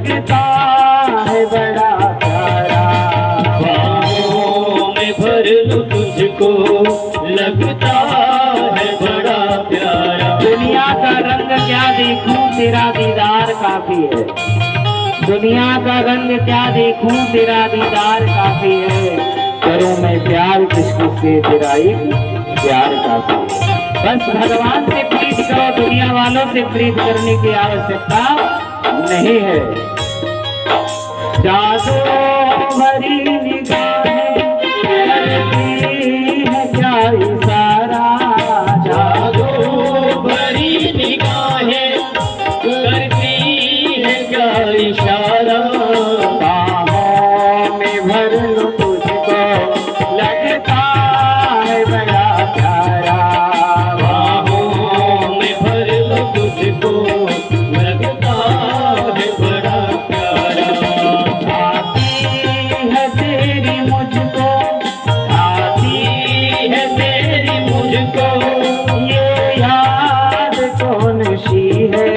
लगता है बड़ा प्यारा। बाहों में भर लूं तुझको, लगता है बड़ा प्यारा। दुनिया का रंग क्या देखूं, तेरा दीदार काफी है। दुनिया का रंग क्या देखूं, तेरा दीदार काफी है। करूं मैं प्यार किसको से, तेरा एक प्यार काफी है। बस भगवान से प्रीत करो, दुनिया वालों से प्रीत करने की आवश्यकता नहीं है। जादू भरी निगाहें करती है क्या इशारा, जादू भरी निगाहें करती है क्या इशारा। बाहों में भर लूं तुझको, लगता है बड़ा प्यारा। बाहों में भर लूं तुझको, लगता है बड़ा प्यारा। आती है तेरी मुझको, आती है तेरी मुझको, ये याद कौन सी है।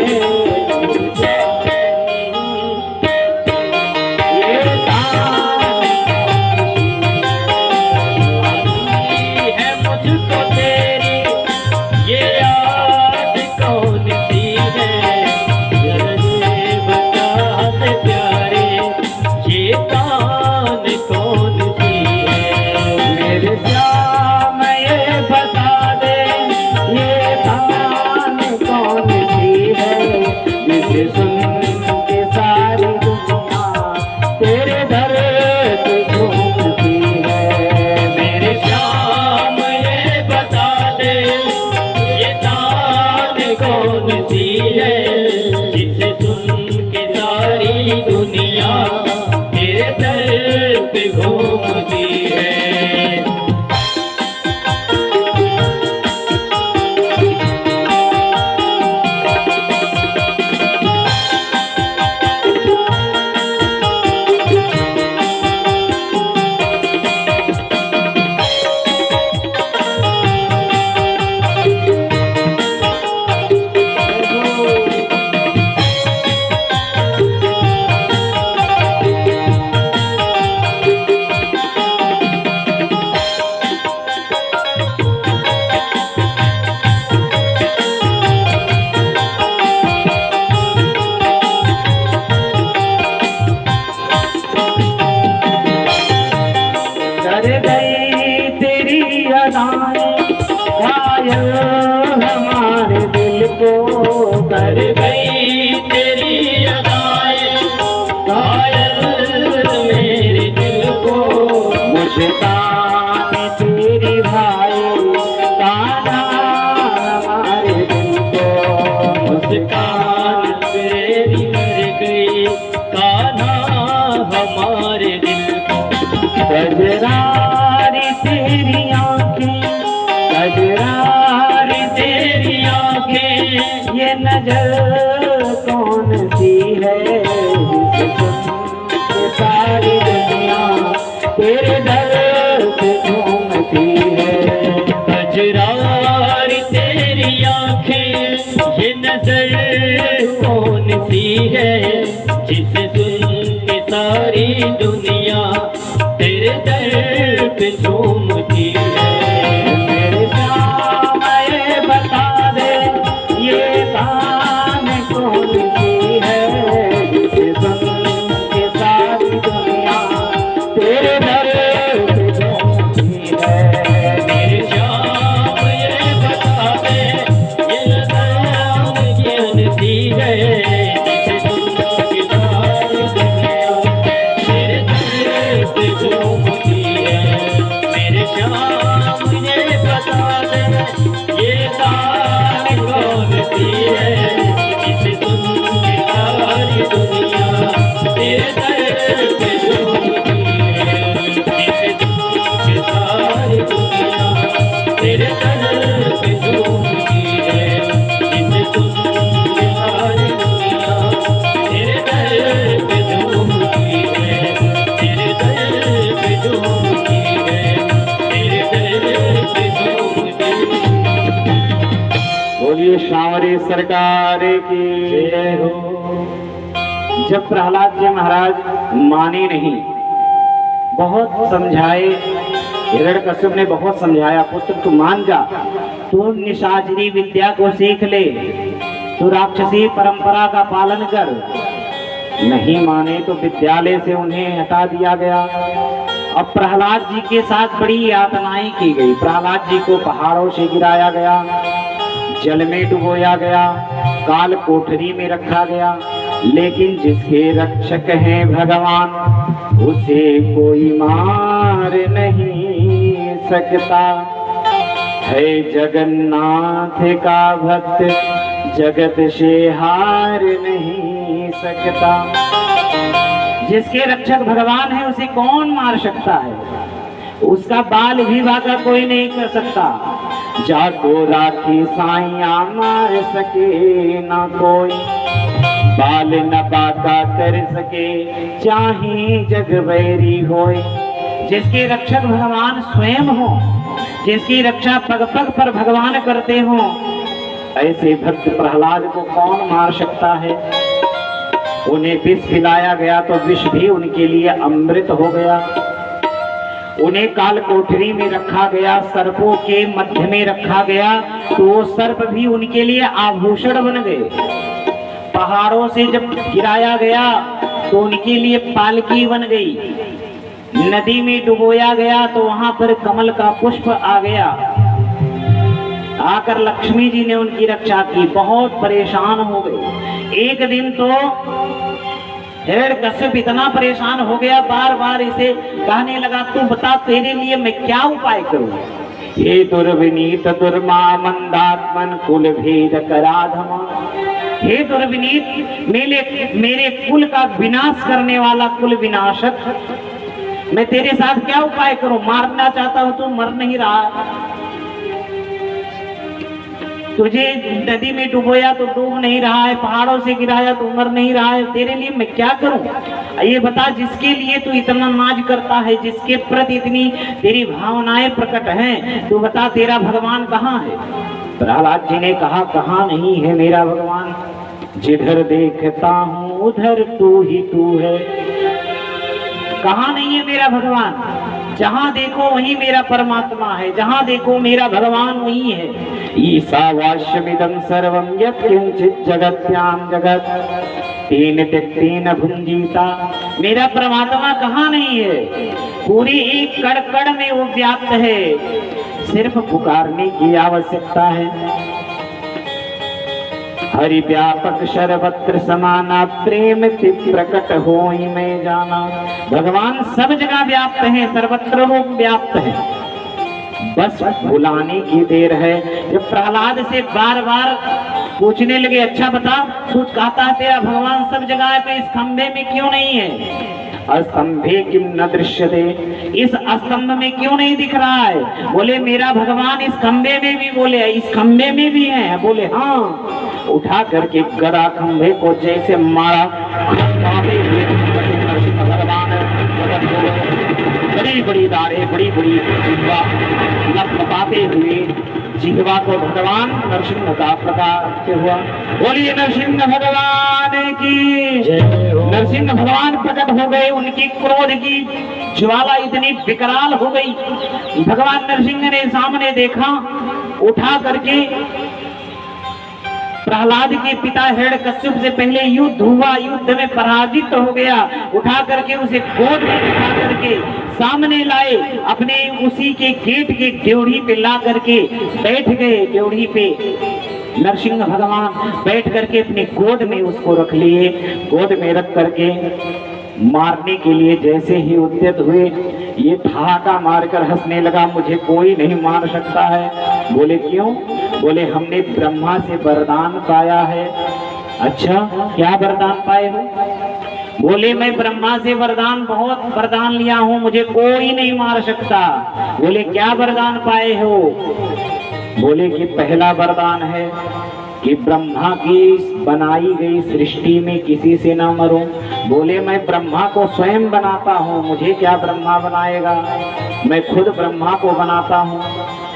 ये है मुझको तेरी ये याद कौन सी है। जरा बता दे प्यारे, ये कान कौन सी है। मेरे श्याम ये बता दे, ये कान कौन सी है। जिसे सुन के सारी दुनिया तेरे दर पे झूमती है। मेरे श्याम ये बता दे, ये कान कौन सी है। जिसे सुन के सारी दुनिया तेरे दर पे घूमती है। कर गई तेरी अदाएं घायल हमारे दिल को। कर गई तेरी अदाएं घायल मेरे दिल को। मुस्कान तेरी भाई ताना हमारे दिल को। मुस्कान तेरी मर गई, कान्हा हमारे दिल को। कजरारी तेरी आंखें, कजरारी तेरी आंखें, ये नजर कौन सी है। जिसे सुन के सारी दुनिया तेरे दर पे झूमती है। कजरारी तेरी आंखें, ये नजर कौन सी है। जिसे सुन के सारी दुनिया तेरे दर पे झूमती है। मेरे श्याम ये बता दे, ये कान कौन सी है। जिसे सुन के सारी दुनिया तेरे दर पे झूमती है। मेरे श्याम ये बता दे, ये नजर ज्ञान सी है। जिसे सुन के सारी दुनिया तेरे दर पे झूमती है। मेरे श्याम ये बता दे, ये कान कौन सी है। जिसे सुन के सारी दुनिया तेरे दर पे झूमती है। जिसे सुन के सारी दुनिया तेरे दर पे झूमती है। जिसे सुन के सारी दुनिया तेरे दर पे झूमती है। तेरे दर पे झूमती है। तेरे दर पे झूमती है। बोलिए सांवरी सरकार की जय हो। जब प्रहलाद जी महाराज माने नहीं, बहुत समझाए, हिरण्यकश्यप ने बहुत समझाया, पुत्र तू मान जा, तू निशाचरी विद्या को सीख ले, तू राक्षसी परंपरा का पालन कर। नहीं माने तो विद्यालय से उन्हें हटा दिया गया। अब प्रहलाद जी के साथ बड़ी यातनाएं की गई। प्रहलाद जी को पहाड़ों से गिराया गया, जल में डुबोया गया, काल कोठरी में रखा गया, लेकिन जिसके रक्षक हैं भगवान उसे कोई मार नहीं सकता। है जगन्नाथ का भक्त जगत से हार नहीं सकता। जिसके रक्षक भगवान है उसे कौन मार सकता है? उसका बाल भी बाका कोई नहीं कर सकता। जाको राखी साइया मार सके ना कोई, बाल न बाका कर सके चाहे जग वैरी होए। जिसके रक्षक भगवान स्वयं हो, जिसकी रक्षा पग पग पर भगवान करते हो, ऐसे भक्त प्रहलाद को कौन मार सकता है? उन्हें विष खिलाया गया तो विष भी उनके लिए अमृत हो गया। उन्हें काल कोठरी में रखा गया, सर्पों के मध्य में रखा गया तो वो सर्प भी उनके लिए आभूषण बन गए। पहाड़ों से जब गिराया गया तो उनके लिए पालकी बन गई। नदी में डुबोया गया तो वहां पर कमल का पुष्प आ गया। आकर लक्ष्मी जी ने उनकी रक्षा की। बहुत परेशान हो गए। एक दिन तो हिरण्यकश्यप इतना परेशान हो गया, बार बार इसे कहने लगा, तू बता तेरे लिए मैं क्या उपाय करूं? हे दुर्विनीत दुर्मा मंदात्मन कुल भेद कराधमा। हे दुर्विनीत, मेरे कुल का विनाश करने वाला कुल विनाशक, मैं तेरे साथ क्या उपाय करूं? मारना चाहता हूं, तू मर नहीं रहा। तुझे नदी में डुबोया तो डूब नहीं रहा है, पहाड़ों से गिराया तो मर नहीं रहा है। तेरे लिए मैं क्या करूं? ये बता, जिसके लिए तू इतना नाज करता है, जिसके प्रति इतनी तेरी भावनाएं प्रकट हैं, तू बता तेरा भगवान कहाँ है? प्रहलाद जी ने कहा, कहाँ नहीं है मेरा भगवान? जिधर देखता हूँ उधर तू ही तू है। कहाँ नहीं है मेरा भगवान? जहाँ देखो वहीं मेरा परमात्मा है, जहाँ देखो मेरा भगवान वहीं है। ईशावास्यमिदं सर्वं यत्किंचित् जगत्यां जगत् तेन त्यक्तेन भुंजीता। मेरा परमात्मा कहाँ नहीं है? पूरी एक कण कण में वो व्याप्त है, सिर्फ पुकारने की आवश्यकता है। हरि व्यापक सर्वत्र समाना, प्रेम से प्रकट होई मैं जाना। भगवान सब जगह व्याप्त है, सर्वत्र वो व्याप्त है, बस बुलाने की देर है। जब प्रहलाद से बार बार पूछने लगे, अच्छा बता, तू कहता है तेरा भगवान सब जगह है, तो इस खंभे में क्यों नहीं है? स्तंभे किम न दृश्यते, इस स्तंभ में क्यों नहीं दिख रहा है? बोले मेरा भगवान इस खंभे में भी, बोले इस खंभे में भी है। बोले हाँ। उठा करके गदा खंभे को जैसे मारा, भगवान बड़ी बड़ी दाढ़े, बड़ी बड़ी जिह्वा लपलपाते हुए जिह्वा को भगवान नरसिंह का प्रकाश हुआ। बोलिए नरसिंह भगवान की जय। नरसिंह भगवान प्रकट हो गए। उनकी क्रोध की ज्वाला इतनी विकराल हो गई, भगवान नरसिंह ने सामने देखा, उठा करके प्रहलाद के पिता हिरण्यकश्यप से पहले युद्ध हुआ, युद्ध में पराजित हो गया, उठा करके उसे गोद में उठा करके सामने लाए, अपने उसी के गेट के ड्योढ़ी पे ला करके बैठ गए। ड्योढ़ी पे नरसिंह भगवान बैठ करके अपनी गोद में उसको रख लिए। गोद में रख करके मारने के लिए जैसे ही उद्यत हुए, ये ठहाका मारकर हंसने लगा, मुझे कोई नहीं मार सकता है। बोले क्यों? बोले हमने ब्रह्मा से वरदान पाया है। अच्छा, क्या वरदान पाए हो? बोले मैं ब्रह्मा से वरदान, बहुत वरदान लिया हूँ, मुझे कोई नहीं मार सकता। बोले क्या वरदान पाए हो? बोले कि पहला वरदान है कि ब्रह्मा की बनाई गई सृष्टि में किसी से ना मरूं। बोले मैं ब्रह्मा को स्वयं बनाता हूँ, मुझे क्या ब्रह्मा बनाएगा? मैं खुद ब्रह्मा को बनाता हूँ।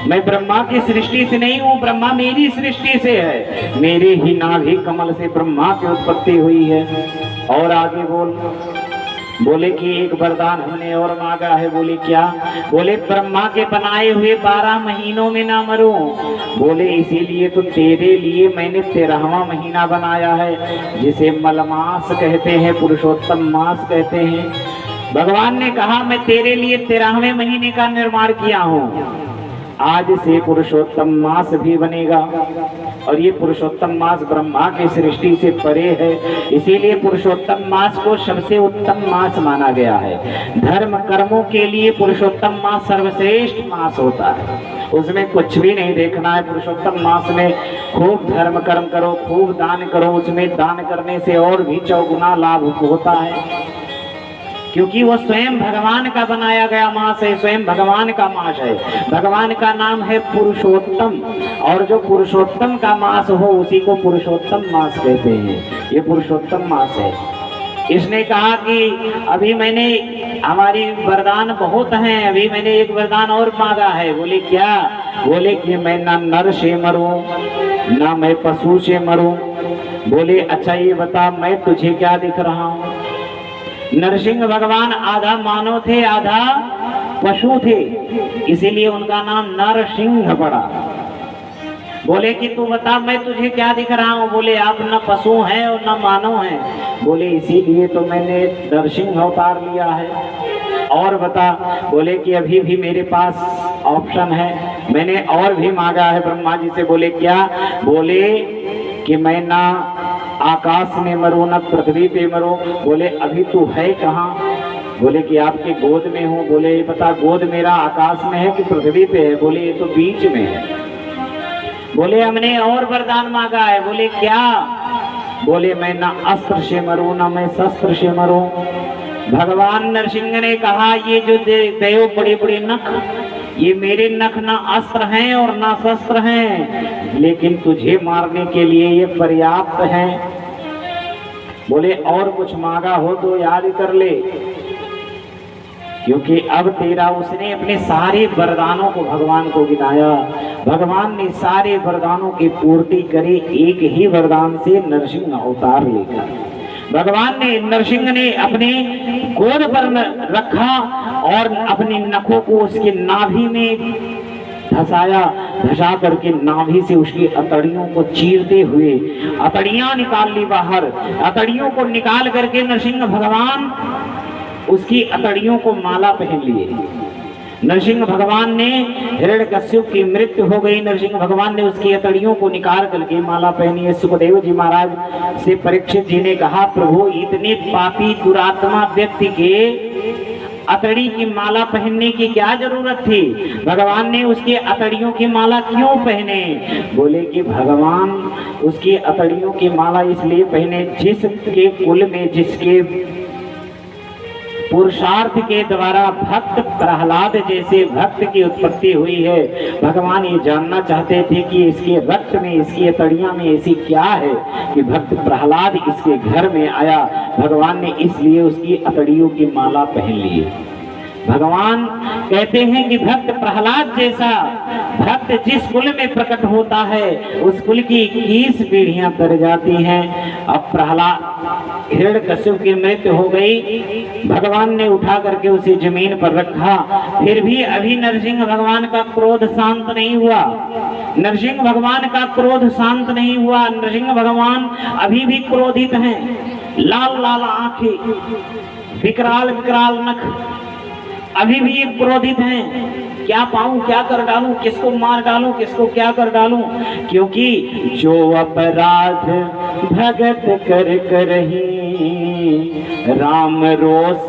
मैं ब्रह्मा की सृष्टि से नहीं हूँ, ब्रह्मा मेरी सृष्टि से है। मेरे ही नाभि कमल से ब्रह्मा की उत्पत्ति हुई है। और आगे बोले कि एक वरदान हमने और मांगा है। बोले क्या? बोले ब्रह्मा के बनाए हुए 12 महीनों में ना मरूं। बोले इसीलिए तो तेरे लिए मैंने 13वां महीना बनाया है, जिसे मलमास कहते हैं, पुरुषोत्तम मास कहते हैं। भगवान ने कहा मैं तेरे लिए 13वें महीने का निर्माण किया हूँ। आज से पुरुषोत्तम मास भी बनेगा, और ये पुरुषोत्तम मास ब्रह्मा की सृष्टि से परे है। इसीलिए पुरुषोत्तम मास को सबसे उत्तम मास माना गया है। धर्म कर्मों के लिए पुरुषोत्तम मास सर्वश्रेष्ठ मास होता है। उसमें कुछ भी नहीं देखना है। पुरुषोत्तम मास में खूब धर्म कर्म करो, खूब दान करो। उसमें दान करने से और भी 4 गुना लाभ होता है, क्योंकि वो स्वयं भगवान का बनाया गया मास है, स्वयं भगवान का मास है। भगवान का नाम है पुरुषोत्तम, और जो पुरुषोत्तम का मास हो उसी को पुरुषोत्तम मास कहते हैं। ये पुरुषोत्तम मास है। इसने कहा कि अभी मैंने, हमारी वरदान बहुत हैं, अभी मैंने एक वरदान और मांगा है। बोले क्या? बोले कि मैं ना नर से मरूं, ना मैं पशु से मरूं। बोले अच्छा ये बता, मैं तुझे क्या दिख रहा हूं? नरसिंह भगवान आधा मानव थे, आधा पशु थे, इसीलिए उनका नाम नरसिंह पड़ा। बोले कि तू बता मैं तुझे क्या दिख रहा हूँ? बोले आप न पशु हैं और न मानव हैं। बोले इसीलिए तो मैंने नरसिंह अवतार लिया है। और बता? बोले कि अभी भी मेरे पास ऑप्शन है, मैंने और भी मांगा है ब्रह्मा जी से। बोले क्या? बोले कि मैं ना आकाश में मरूं, ना पृथ्वी पे मरूं। बोले अभी तू है कहाँ? बोले कि आपके गोद में हूँ। बोले ये बता, गोद मेरा आकाश में है कि पृथ्वी पे है? बोले ये तो बीच में है। बोले हमने और वरदान मांगा है। बोले क्या? बोले मैं ना अस्त्र से मरूं, ना मैं शस्त्र से मरूं। भगवान नरसिंह ने कहा ये जो देव बड़े बड़े नख, ये मेरे नख ना अस्त्र हैं और ना शस्त्र हैं, लेकिन तुझे मारने के लिए ये पर्याप्त हैं। बोले और कुछ मांगा हो तो याद कर ले, क्योंकि अब तेरा, उसने अपने सारे वरदानों को भगवान को गिनाया। भगवान ने सारे वरदानों की पूर्ति करी एक ही वरदान से, नरसिंह अवतार लेकर। भगवान ने, नरसिंह ने अपने गोद पर रखा और अपने नखों को उसके नाभि में धसाया, धसा करके नाभि से उसकी अतड़ियों को चीरते हुए अतड़ियां निकाल ली बाहर। अतड़ियों को निकाल करके नरसिंह भगवान उसकी अतड़ियों को माला पहन लिए। नरसिंह भगवान ने, हिरण्यकश्यप की मृत्यु हो गई, नरसिंह भगवान ने उसकी अतड़ियों को निकाल करके माला पहनी है। सुखदेव जी महाराज से परीक्षित जी ने कहा, प्रभु इतने पापी दुरात्मा व्यक्ति के अतड़ी की माला पहनने की क्या जरूरत थी? भगवान ने उसके अतड़ियों की माला क्यों पहने? बोले कि भगवान उसकी अतड़ियों की माला इसलिए पहने, जिसके कुल में, जिसके पुरुषार्थ के द्वारा भक्त प्रहलाद जैसे भक्त की उत्पत्ति हुई है। भगवान ये जानना चाहते थे कि इसके रक्त में, इसकी अतड़ियां में ऐसी क्या है कि भक्त प्रहलाद इसके घर में आया। भगवान ने इसलिए उसकी अतड़ियों की माला पहन ली है। भगवान कहते हैं कि भक्त प्रहलाद जैसा भक्त जिस कुल में प्रकट होता है, उस कुल की 21 पीढ़ियां तर जाती हैं। अब प्रहलाद, हिरण्यकश्यप की मृत्यु हो गई, भगवान ने उठा करके उसे जमीन पर रखा। फिर भी अभी नरसिंह भगवान का क्रोध शांत नहीं हुआ। नरसिंह भगवान का क्रोध शांत नहीं हुआ। नरसिंह भगवान अभी भी क्रोधित हैं। लाल लाल आंखें, विकराल विकराल नख, अभी भी ये क्रोधित हैं। क्या पाऊं, क्या कर डालूं, किसको मार डालूं, किसको क्या कर डालूं? क्योंकि जो अपराध भगत कर करही, राम रोष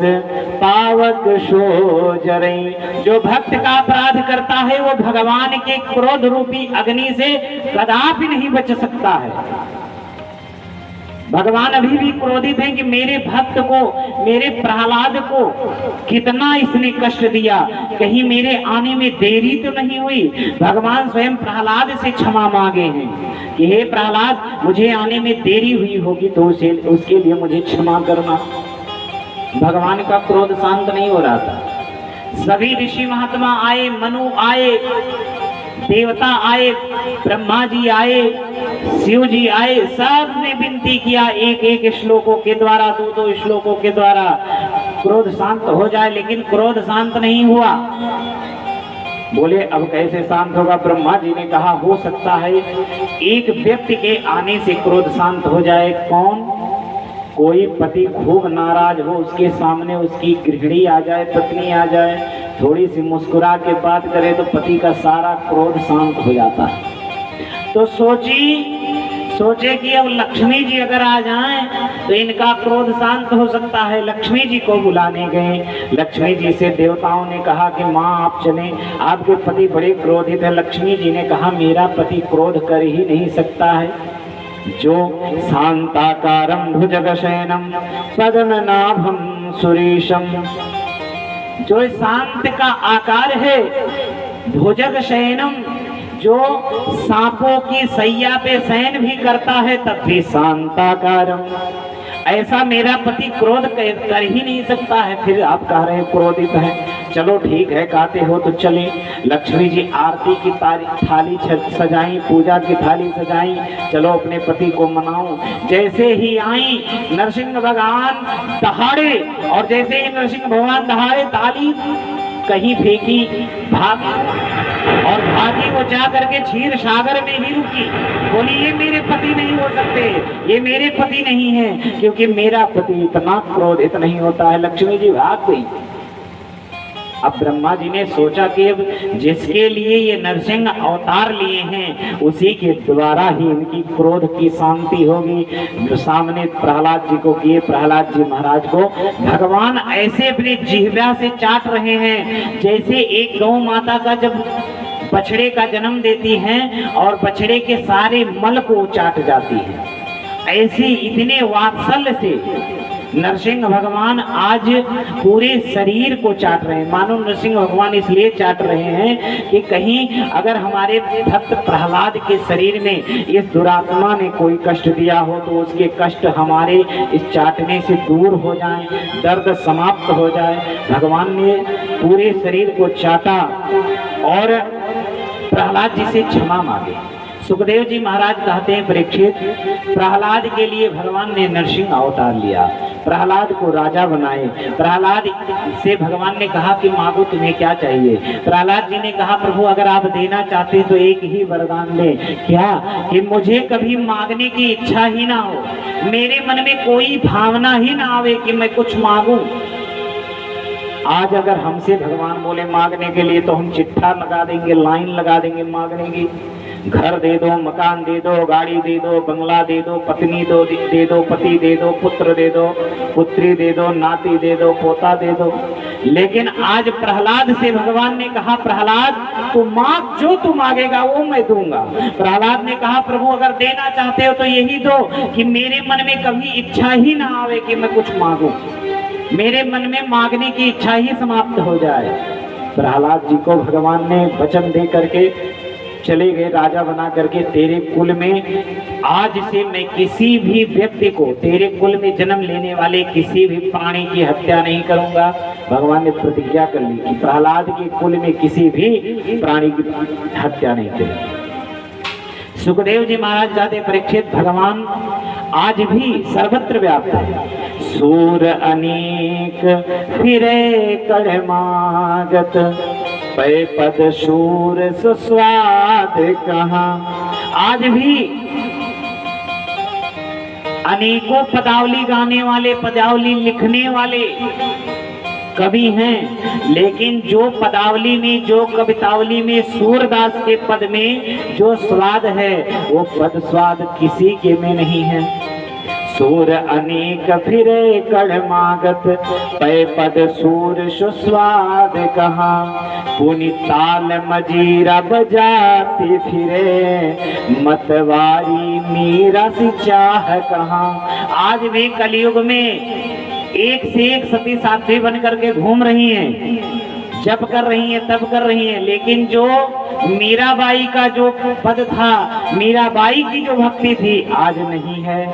पावक सो जरई। जो भक्त का अपराध करता है वो भगवान के क्रोध रूपी अग्नि से कदापि नहीं बच सकता है। भगवान अभी भी क्रोधित हैं कि मेरे भक्त को, मेरे प्रहलाद को कितना इसने कष्ट दिया, कहीं मेरे आने में देरी तो नहीं हुई। भगवान स्वयं प्रहलाद से क्षमा मांगे हैं कि हे प्रहलाद, मुझे आने में देरी हुई होगी तो उसके लिए मुझे क्षमा करना। भगवान का क्रोध शांत नहीं हो रहा था। सभी ऋषि महात्मा आए, मनु आए, देवता आए, ब्रह्मा जी आए, शिव जी आए, सब ने विनती किया एक एक श्लोकों के द्वारा, दो दो श्लोकों के द्वारा क्रोध शांत हो जाए, लेकिन क्रोध शांत नहीं हुआ। बोले अब कैसे शांत होगा? ब्रह्मा जी ने कहा हो सकता है एक व्यक्ति के आने से क्रोध शांत हो जाए। कौन? कोई पति खूब नाराज हो, उसके सामने उसकी गृहिणी आ जाए, पत्नी आ जाए, थोड़ी सी मुस्कुरा के बात करे तो पति का सारा क्रोध शांत हो जाता है। तो सोचे कि अब लक्ष्मी जी अगर आ जाएं तो इनका क्रोध शांत हो सकता है। लक्ष्मी जी को बुलाने गए। लक्ष्मी जी से देवताओं ने कहा कि माँ आप चलें, आपके पति बड़े क्रोधित है। लक्ष्मी जी ने कहा मेरा पति क्रोध कर ही नहीं सकता है। जो शांताकारं भुजगशयनं पद्मनाभं सुरेशम, जो शांत का आकार है, भुजग शयनम, जो सांपों की सैया पे शयन भी करता है तब भी शांताकारम, ऐसा मेरा पति क्रोध कर ही नहीं सकता है। फिर आप कह रहे हैं क्रोधित है। चलो ठीक है, कहते हो तो चले। लक्ष्मी जी आरती की थाली सजाई, पूजा की थाली सजाई, चलो अपने पति को मनाओ। जैसे ही आई नरसिंह भगवान दहाड़े, और जैसे ही नरसिंह भगवान दहाड़े ताली कहीं फेंकी, भागी, और भागी वो जा करके क्षीर सागर में ही रुकी। बोली ये मेरे पति नहीं हो सकते, ये मेरे पति नहीं है, क्योंकि मेरा पति इतना क्रोधित नहीं होता है। लक्ष्मी जी भाग गई। अब ब्रह्मा जी ने सोचा कि अब जिसके लिए ये नरसिंह अवतार लिए हैं उसी के द्वारा ही इनकी क्रोध की शांति होगी। जो सामने प्रहलाद जी को किए, प्रहलाद जी महाराज को भगवान ऐसे अपने जिह्वा से चाट रहे हैं जैसे एक गौ माता का जब बछड़े का जन्म देती हैं और बछड़े के सारे मल को चाट जाती है, ऐसे इतने वात्सल्य से नरसिंह भगवान आज पूरे शरीर को चाट रहे हैं। मानो नरसिंह भगवान इसलिए चाट रहे हैं कि कहीं अगर हमारे भक्त प्रहलाद के शरीर में इस दुरात्मा ने कोई कष्ट दिया हो तो उसके कष्ट हमारे इस चाटने से दूर हो जाएं, दर्द समाप्त हो जाए। भगवान ने पूरे शरीर को चाटा और प्रहलाद जी से क्षमा मांगे। सुखदेव जी महाराज कहते हैं परीक्षित, प्रहलाद के लिए भगवान ने नरसिंह अवतार लिया, प्रहलाद को राजा बनाए। प्रहलाद से भगवान ने कहा कि मांगो तुम्हें क्या चाहिए। प्रहलाद जी ने कहा प्रभु अगर आप देना चाहते तो एक ही वरदान ले। क्या? कि मुझे कभी मांगने की इच्छा ही ना हो, मेरे मन में कोई भावना ही ना आवे कि मैं कुछ मांगू। आज अगर हमसे भगवान बोले मांगने के लिए तो हम चिट्ठा लगा देंगे, लाइन लगा देंगे मांगने की। घर दे दो, मकान दे दो, गाड़ी दे दो, बंगला दे दो, पत्नी दे दो, पति दे दो, पुत्र दे दो, पुत्री दे दो, नाती दे दो, पोता दे दो। लेकिन आज प्रहलाद से भगवान ने कहा प्रहलाद तू मांग, जो तू मांगेगा वो मैं दूंगा। प्रहलाद ने कहा प्रभु अगर देना चाहते हो तो यही दो कि मेरे मन में कभी इच्छा ही ना आवे कि मैं कुछ मांगू, मेरे मन में मांगने की इच्छा ही समाप्त हो जाए। प्रहलाद जी को भगवान ने वचन दे करके चले गए, राजा बना करके। तेरे कुल में आज से मैं किसी भी व्यक्ति को, तेरे कुल में जन्म लेने वाले किसी भी प्राणी की हत्या नहीं करूंगा। भगवान ने प्रतिज्ञा कर ली कि प्रहलाद के कुल में किसी भी प्राणी की हत्या नहीं करेंगे। सुखदेव जी महाराज कहते परीक्षित भगवान आज भी सर्वत्र व्याप्त है। सूर अनेक फिरे कड़मागत, पै पद शूर सुस्वाद कहाँ। आज भी अनेकों पदावली गाने वाले, पदावली लिखने वाले कवि हैं, लेकिन जो पदावली में, जो कवितावली में सूरदास के पद में जो स्वाद है वो पद स्वाद किसी के में नहीं है। सूर अनेक फिरे कड़मागत, पै पद सूर सुस्वाद कहाँ। पुनि ताल मजीरा बजाती फिरे, मतवारी मीरा सी चाह कहाँ। आज भी कलयुग में एक से एक सती साध्वी बन करके घूम रही हैं, जप कर रही हैं, तप कर रही हैं, लेकिन जो मीराबाई का जो पद था, मीराबाई की जो भक्ति थी आज नहीं है।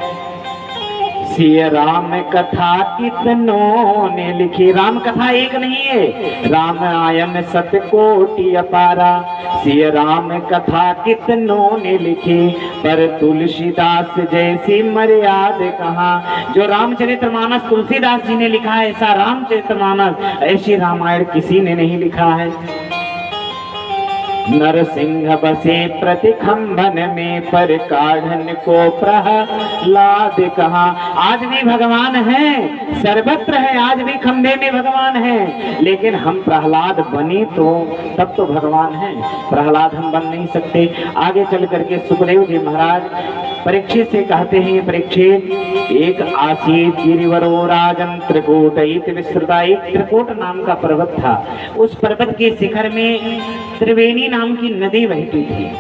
सिय राम कथा कितनों ने लिखी। राम कथा एक नहीं है, रामायण सतकोटि अपारा। सिय राम कथा कितनों ने लिखी, पर तुलसीदास जैसी मर्याद कहाँ। जो रामचरितमानस तुलसीदास जी ने लिखा है, ऐसा रामचरितमानस, ऐसी रामायण किसी ने नहीं लिखा है। नरसिंह बसे प्रतिखंभन में, पर काढ़न को प्रहलाद कहा। आज भी भगवान है, सर्वत्र है, आज भी खंभे में भगवान है, लेकिन हम प्रहलाद बने तो तब तो भगवान है, प्रहलाद हम बन नहीं सकते। आगे चल करके सुखदेव जी महाराज परीक्षित से कहते हैं, परीक्षित, एक आसीत गिरिवरो राजन त्रिकूट विस्तृता। एक त्रिकूट नाम का पर्वत था, उस पर्वत के शिखर में त्रिवेणी नाम की नदी बहती थी।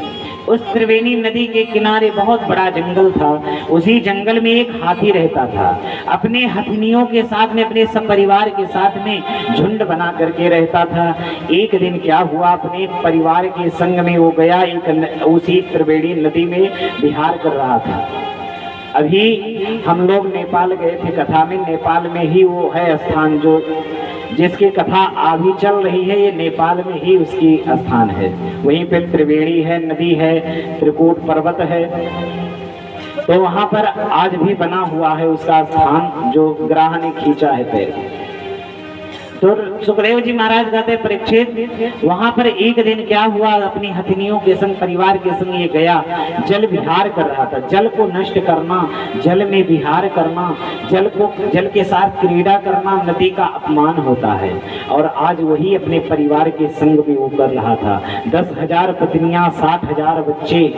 उस त्रिवेणी नदी के किनारे बहुत बड़ा जंगल था। उसी जंगल में एक हाथी रहता था, अपने हथनियों के साथ में, अपने सपरिवार के साथ में झुंड बना करके रहता था। एक दिन क्या हुआ, अपने परिवार के संग में वो गया, एक उसी त्रिवेणी नदी में विहार कर रहा था। अभी हम लोग नेपाल गए थे कथा में, नेपाल में ही वो है स्थान जो जिसकी कथा अभी चल रही है, ये नेपाल में ही उसकी स्थान है। वहीं पे त्रिवेणी है, नदी है, त्रिकूट पर्वत है, तो वहां पर आज भी बना हुआ है उसका स्थान जो ग्राह ने खींचा है पैर। तो सुखदेव जी महाराज कहते हैं, परीक्षित, वहां पर एक दिन क्या हुआ, अपनी हथनियों के संग, परिवार के संग ये गया, जल विहार कर रहा था। जल को नष्ट करना, जल में विहार करना, जल के साथ क्रीड़ा करना नदी का अपमान होता है। और आज वही अपने परिवार के संग में वो कर रहा था। 10,000 पत्नियां, 60,000 बच्चे,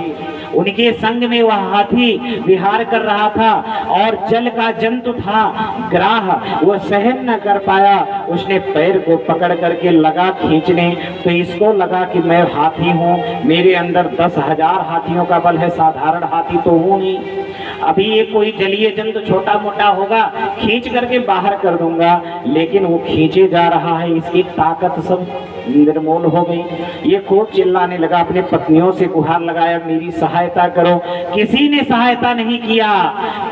उनके संग में वह हाथी विहार कर रहा था। और जल का जंतु था ग्राह, वो सहन न कर पाया, उसने पैर को पकड़ करके लगा खींचने। तो इसको लगा कि मैं हाथी हूँ, मेरे अंदर 10,000 हाथियों का बल है, साधारण हाथी तो हूँ नहीं। अभी ये कोई जलीय जंतु छोटा मोटा होगा, खींच करके बाहर कर दूंगा, लेकिन वो खींचे जा रहा है, इसकी ताकत सब निर्मूल हो गई। ये खूब चिल्लाने लगा, अपने पत्नियों से गुहार लगाया, मेरी सहायता करो। किसी ने सहायता नहीं किया,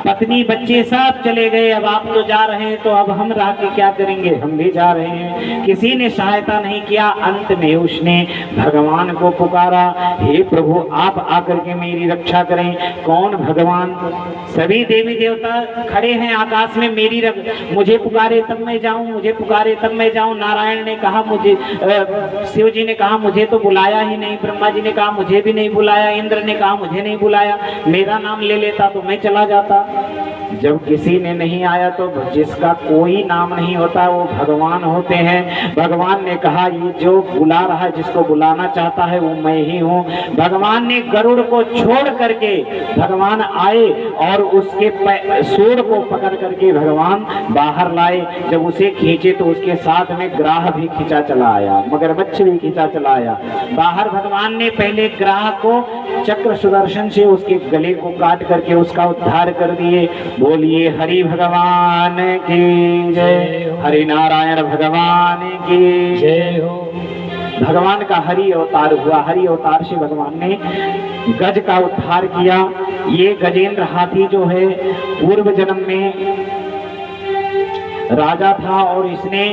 पत्नी बच्चे सब चले गए। अब आप तो जा रहे हैं, तो अब हम रह के क्या करेंगे, हम भी जा रहे हैं। किसी ने सहायता नहीं किया। अंत में उसने भगवान को पुकारा, हे प्रभु आप आकर के मेरी रक्षा करें। कौन भगवान? सभी देवी देवता खड़े हैं आकाश में, मुझे पुकारे तब मैं जाऊं, मुझे पुकारे तब मैं जाऊं। नारायण ने कहा मुझे, शिव जी ने कहा मुझे तो बुलाया ही नहीं, ब्रह्मा जी ने कहा मुझे भी नहीं बुलाया, इंद्र ने कहा मुझे नहीं बुलाया, मेरा नाम ले लेता तो मैं चला जाता। जब किसी ने नहीं आया तो जिसका कोई नाम नहीं होता वो भगवान होते हैं। भगवान ने कहा ये जो बुला रहा है, जिसको बुलाना चाहता है वो मैं ही हूँ। भगवान ने गरुड़ को छोड़ करके भगवान आए और उसके सूंड को पकड़ करके भगवान बाहर लाए। जब उसे खींचे तो उसके साथ में ग्राह भी खींचा चला आया, मगरमच्छ भी खींचा चला आया बाहर। भगवान ने पहले ग्राह को चक्र सुदर्शन से उसके गले को काट करके उसका उद्धार कर दिए। बोलिए हरि भगवान की जय, हरि नारायण भगवान की जय हो। भगवान का हरि अवतार हुआ। हरि अवतार से भगवान ने गज का उद्धार किया। ये गजेंद्र हाथी जो है पूर्व जन्म में राजा था और इसने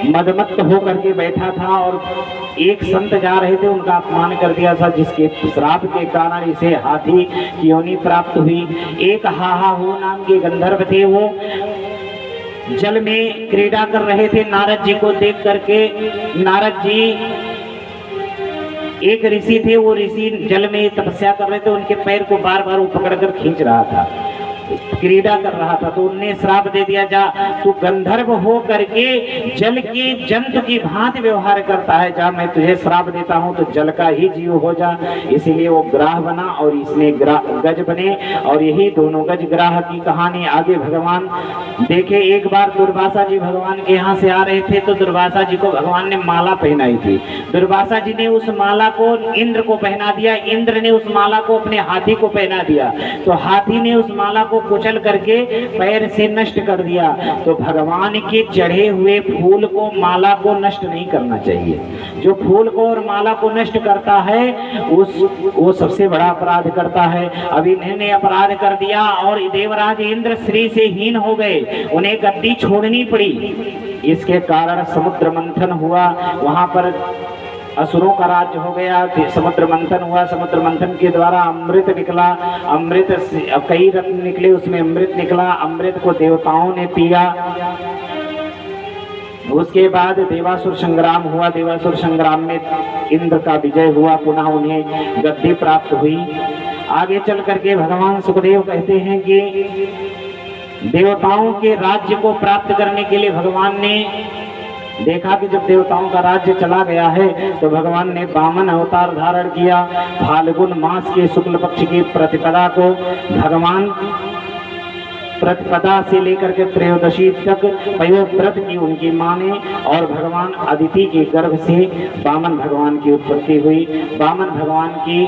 मदमत्त होकर के बैठा था और एक संत जा रहे थे, उनका अपमान कर दिया था, जिसके श्राप के कारण इसे हाथी की योनि प्राप्त हुई। एक हाहा हो नाम के गंधर्व थे, वो जल में क्रीड़ा कर रहे थे। नारद जी को देख करके, नारद जी एक ऋषि थे, वो ऋषि जल में तपस्या कर रहे थे, उनके पैर को बार बार वो पकड़कर खींच रहा था, क्रीड़ा कर रहा था। तो उनने श्राप दे दिया, जा तू गंधर्व हो करके जल के जंतु की भांति व्यवहार करता है, जा मैं तुझे श्राप देता हूं, तो जल का ही जीव हो जा। इसीलिए वो ग्राह बना और इसने गज बने। और यही दोनों गज ग्राह की कहानी आगे भगवान देखे। एक बार दुर्वासा जी भगवान के यहाँ से आ रहे थे, तो दुर्वासा जी को भगवान ने माला पहनाई थी। दुर्वासा जी ने उस माला को इंद्र को पहना दिया, इंद्र ने उस माला को अपने हाथी को पहना दिया, तो हाथी ने उस माला को कुचल करके पैर से नष्ट कर दिया। तो भगवान के चढ़े हुए फूल को, माला को नष्ट नहीं करना चाहिए। जो फूल को और माला को नष्ट करता है वो सबसे बड़ा अपराध करता है। अब इन्होंने अपराध कर दिया और देवराज इंद्र श्री से हीन हो गए, उन्हें गद्दी छोड़नी पड़ी। इसके कारण समुद्र मंथन हुआ, वहां पर असुरों का राज्य हो गया। समुद्र मंथन हुआ, समुद्र मंथन के द्वारा अमृत निकला, अमृत कई रत्न निकले, उसमें अमृत निकला। अमृत को देवताओं ने पिया। उसके बाद देवासुर संग्राम हुआ। देवासुर संग्राम में इंद्र का विजय हुआ, पुनः उन्हें गद्दी प्राप्त हुई। आगे चल करके भगवान सुखदेव कहते हैं कि देवताओं के राज्य को प्राप्त करने के लिए भगवान ने देखा कि जब देवताओं का राज्य चला गया है तो भगवान ने वामन अवतार धारण किया। फाल्गुन मास के शुक्ल पक्ष की प्रतिपदा को भगवान प्रतिपदा से लेकर के त्रयोदशी तक पयोव्रत की उनकी मां ने, और भगवान अदिति के गर्भ से वामन भगवान की उत्पत्ति हुई। वामन भगवान की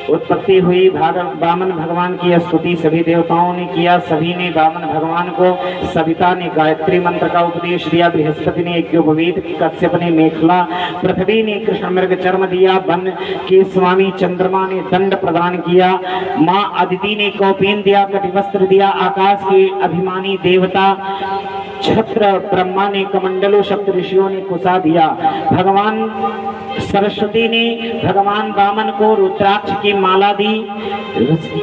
उत्पत्ति हुई। वामन भगवान की स्तुति सभी देवताओं ने किया। सभी ने वामन भगवान को, सविता ने गायत्री मंत्र का उपदेश दिया, बृहस्पति ने यज्ञोपवीत, कश्यप ने मेखला, पृथ्वी ने कृष्ण मृग चर्म दिया, वन के स्वामी चंद्रमा ने दंड प्रदान किया, माँ अदिति ने कौपीन दिया, कटिवस्त्र दिया, आकाश के अभिमानी देवता छत्र ब्रह्मा ने कमंडलो, सप्त ऋषियों ने कुसा दिया। भगवान सरस्वती ने भगवान वामन को रुद्राक्ष की माला दी।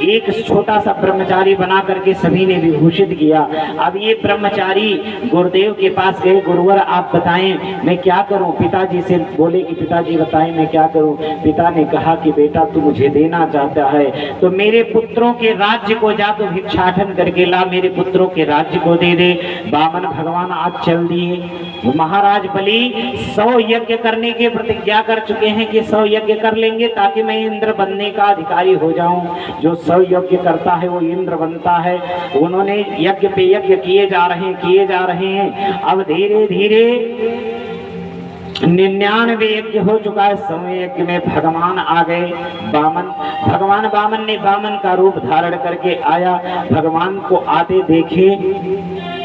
एक छोटा सा ब्रह्मचारी बना करके सभी ने विभूषित किया। अब ये ब्रह्मचारी गुरुदेव के पास गए, गुरुवर आप बताएं मैं क्या करूं। पिताजी से बोले कि पिताजी बताएं मैं क्या करूं। पिता ने कहा कि बेटा तू मुझे देना चाहता है तो मेरे पुत्रों के राज्य को जा तो भिक्षाटन करके ला, मेरे पुत्रों के राज्य को दे दे। वामन भगवान आज चल दिए। महाराज बलि 100 यज्ञ करने की प्रतिज्ञा कर चुके हैं कि 100 यज्ञ कर लेंगे ताकि मैं इंद्र बनने का अधिकारी हो जाऊं। जो 100 यज्ञ करता है वो इंद्र बनता है। उन्होंने यज्ञ पे यज्ञ किए जा रहे हैं। अब धीरे धीरे 99 यज्ञ हो चुका है। 100 यज्ञ में भगवान आ गए। भगवान वामन ने वामन का रूप धारण करके आया। भगवान को आते देखे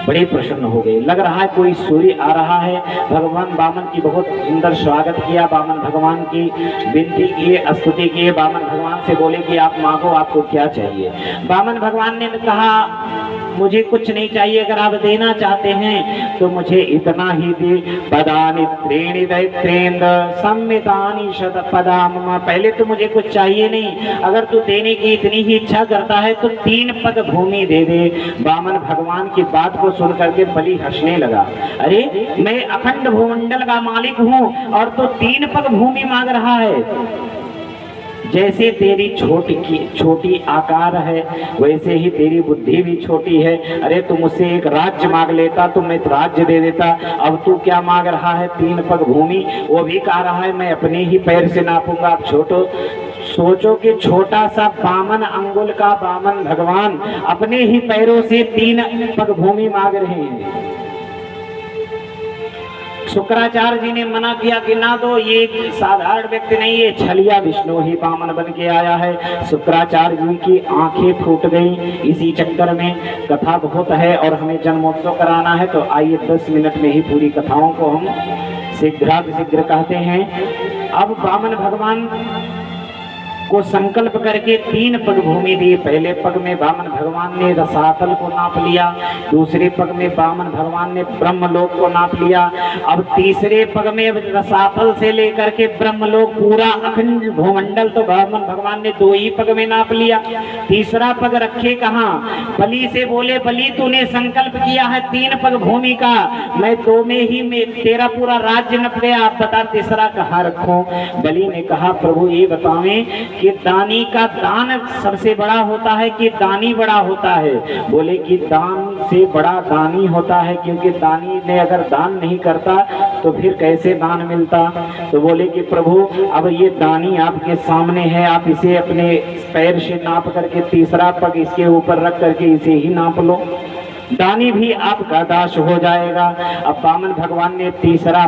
बड़े प्रसन्न हो गए। लग रहा है कोई सूर्य आ रहा है। भगवान वामन की बहुत सुंदर स्वागत किया। वामन भगवान की विनती की, स्तुति की। वामन भगवान से बोले कि आप मांगो, आपको क्या चाहिए। वामन भगवान ने कहा मुझे कुछ नहीं चाहिए, अगर आप देना चाहते हैं तो मुझे इतना ही दे। पदानि त्रीणि दैत्रेन्द्र सम्मितानि शत पदाम। पहले तो मुझे कुछ चाहिए नहीं, अगर तू देने की इतनी ही इच्छा करता है तो 3 पग भूमि दे दे। वामन भगवान की बात को सुन करके बलि हंसने लगा। अरे मैं अखंड भूमंडल का मालिक हूँ और तो 3 पग भूमि मांग रहा है। जैसे तेरी छोटी आकार है वैसे ही तेरी बुद्धि भी छोटी है। अरे तू मुझसे एक राज्य मांग लेता तो मैं राज्य दे देता। अब तू क्या मांग रहा है? 3 पग भूमि। वो भी कह रहा है मैं अपने ही पैर से नापूंगा। आप सोचो कि छोटा सा 52 अंगुल का वामन भगवान अपने ही पैरों से 3 पग भूमि मांग रहे हैं। शुक्राचार्य जी ने मना किया कि ना दो, ये एक साधारण व्यक्ति नहीं है, छलिया विष्णु ही वामन बन के आया है। शुक्राचार्य जी की आंखें फूट गई। इसी चक्कर में कथा बहुत है और हमें जन्मोत्सव कराना है, तो आइए 10 मिनट में ही पूरी कथाओं को हम शीघ्र कहते हैं। अब वामन भगवान को संकल्प करके 3 पग भूमि दी। पहले पग में वामन भगवान ने रसातल को नाप लिया, दूसरे पग में वामन भगवान ने ब्रह्मलोक को नाप लिया। अब तीसरे पग में रसातल से लेकर के ब्रह्मलोक पूरा अखंड भूमंडल तो वामन भगवान ने 2 ही पग में नाप लिया। तीसरा पग रखे कहाँ? बलि से बोले बलि तूने संकल्प किया है 3 पग भूमि का, मैं 2 में ही तेरा पूरा राज्य नप गया, आप बता तीसरा कहाँ रखूं? बलि ने कहा प्रभु ये बतावें कि दानी का दान सबसे बड़ा होता है कि दानी बड़ा होता है? बोले कि दान से बड़ा दानी होता है, क्योंकि दानी ने अगर दान नहीं करता तो फिर कैसे दान मिलता? तो बोले कि प्रभु अब ये दानी आपके सामने है, आप इसे अपने पैर से नाप करके तीसरा पग इसके ऊपर रख करके इसे ही नाप लो, दानी भी आपका दास हो जाएगा। अब वामन भगवान ने तीसरा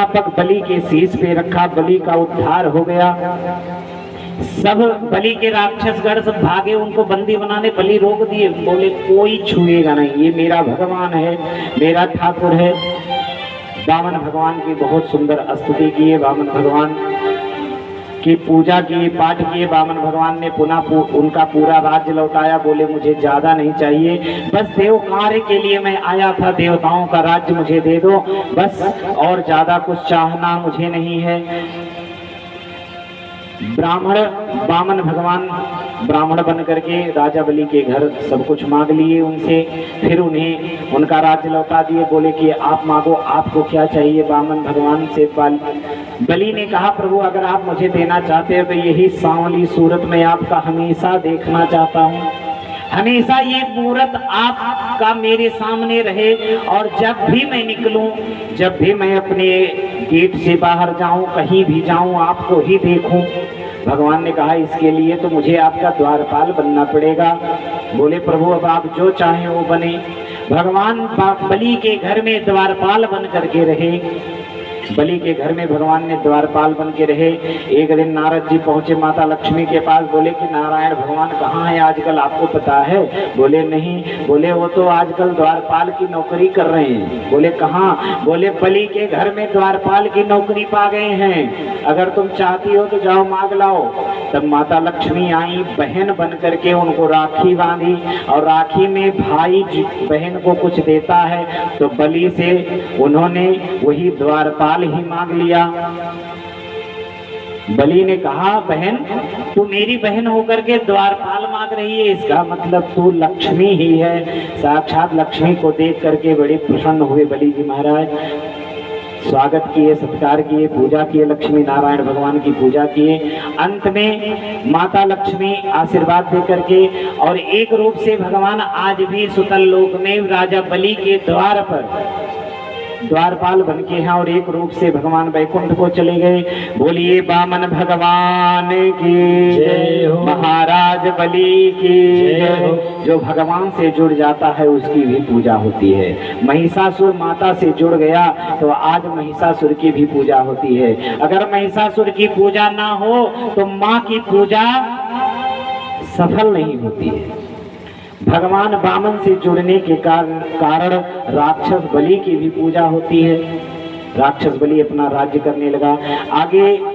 पग बलि के शीश पे रखा, बलि का उद्धार हो गया। सब बलि के राक्षसगण सब भागे उनको बंदी बनाने, बलि रोक दिए, बोले कोई छुएगा नहीं, ये मेरा भगवान है, मेरा ठाकुर है। वामन भगवान की बहुत सुंदर स्तुति की है, वामन भगवान की पूजा की, पाठ किए। वामन भगवान ने पुनः उनका पूरा राज्य लौटाया, बोले मुझे ज्यादा नहीं चाहिए, बस देव कार्य के लिए मैं आया था, देवताओं का राज्य मुझे दे दो बस, और ज्यादा कुछ चाहना मुझे नहीं है। ब्राह्मण वामन भगवान ब्राह्मण बन करके राजा बलि के घर सब कुछ मांग लिए उनसे, फिर उन्हें उनका राज्य लौटा दिए, बोले कि आप मांगो, आपको क्या चाहिए। वामन भगवान से बलि ने कहा प्रभु अगर आप मुझे देना चाहते हो तो यही सांवली सूरत में आपका हमेशा देखना चाहता हूँ, हमेशा ये मूरत आपका मेरे सामने रहे, और जब भी मैं निकलूं, जब भी मैं अपने गेट से बाहर जाऊं, कहीं भी जाऊं, आपको ही देखूं। भगवान ने कहा इसके लिए तो मुझे आपका द्वारपाल बनना पड़ेगा। बोले प्रभु अब आप जो चाहें वो बने। भगवान बलि के घर में द्वारपाल बन करके रहे, बलि के घर में भगवान ने द्वारपाल बन के रहे। एक दिन नारद जी पहुंचे माता लक्ष्मी के पास, बोले कि नारायण भगवान कहाँ है आजकल, आपको पता है? बोले नहीं। बोले वो तो आजकल द्वारपाल की नौकरी कर रहे हैं। बोले कहाँ? बोले बलि के घर में द्वारपाल की नौकरी पा गए हैं, अगर तुम चाहती हो तो जाओ मांग लाओ। तब माता लक्ष्मी आई, बहन बन करके उनको राखी बांधी, और राखी में भाई बहन को कुछ देता है, तो बलि से उन्होंने वही द्वारपाल ही मांग लिया। बलि ने कहा बहन तू मेरी बहन होकर के द्वारपाल मांग रही है, इसका मतलब तू लक्ष्मी ही है। साक्षात लक्ष्मी को देख करके बड़े प्रसन्न हुए बलि जी महाराज, स्वागत किए, सत्कार किए, पूजा किए, लक्ष्मी नारायण भगवान की पूजा किए। अंत में माता लक्ष्मी आशीर्वाद दे करके, और एक रूप से भगवान आज भी सुतल लोक में राजा बलि के द्वार पर द्वारपाल बन के हैं, और एक रूप से भगवान वैकुंठ को चले गए। बोलिए वामन भगवान की जय हो, महाराज बलि की जय हो। जो भगवान से जुड़ जाता है उसकी भी पूजा होती है। महिषासुर माता से जुड़ गया तो आज महिषासुर की भी पूजा होती है। अगर महिषासुर की पूजा ना हो तो माँ की पूजा सफल नहीं होती है। भगवान वामन से जुड़ने के कारण राक्षस बलि की भी पूजा होती है। राक्षस बलि अपना राज्य करने लगा। आगे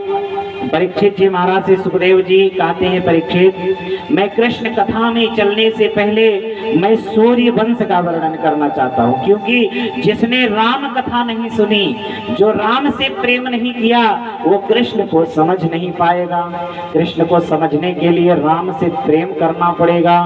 परीक्षित जी महाराज से सुखदेव जी कहते हैं, परीक्षित मैं कृष्ण कथा में चलने से पहले मैं सूर्य वंश का वर्णन करना चाहता हूँ, क्योंकि जिसने राम कथा नहीं सुनी, जो राम से प्रेम नहीं किया, वो कृष्ण को समझ नहीं पाएगा। कृष्ण को समझने के लिए राम से प्रेम करना पड़ेगा,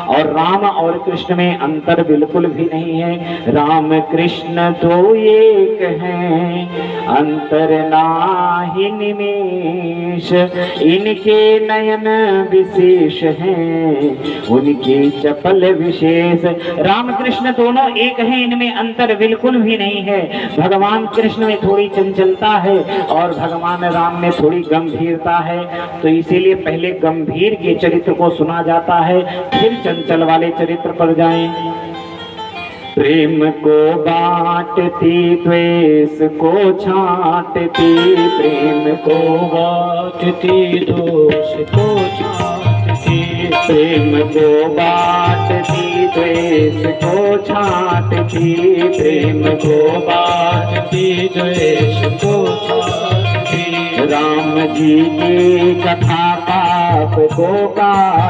और राम और कृष्ण में अंतर बिल्कुल भी नहीं है। राम कृष्ण दो एक हैं, अंतर नाहि निमेष, इनके नयन विशेष हैं, उनके चपल विशेष। राम कृष्ण दोनों एक हैं, इनमें अंतर बिल्कुल भी नहीं है। भगवान कृष्ण में थोड़ी चंचलता है और भगवान राम में थोड़ी गंभीरता है, तो इसीलिए पहले गंभीर के चरित्र को सुना जाता है, फिर चंचल वाले चरित्र पर जाएं। प्रेम को बांटती द्वेष को छांटती, प्रेम को बांटती दोष को छांटती, प्रेम को बांटती द्वेष को छांटती, प्रेम को बांटती द्वेष को छांटती। राम जी की कथा पाप को काट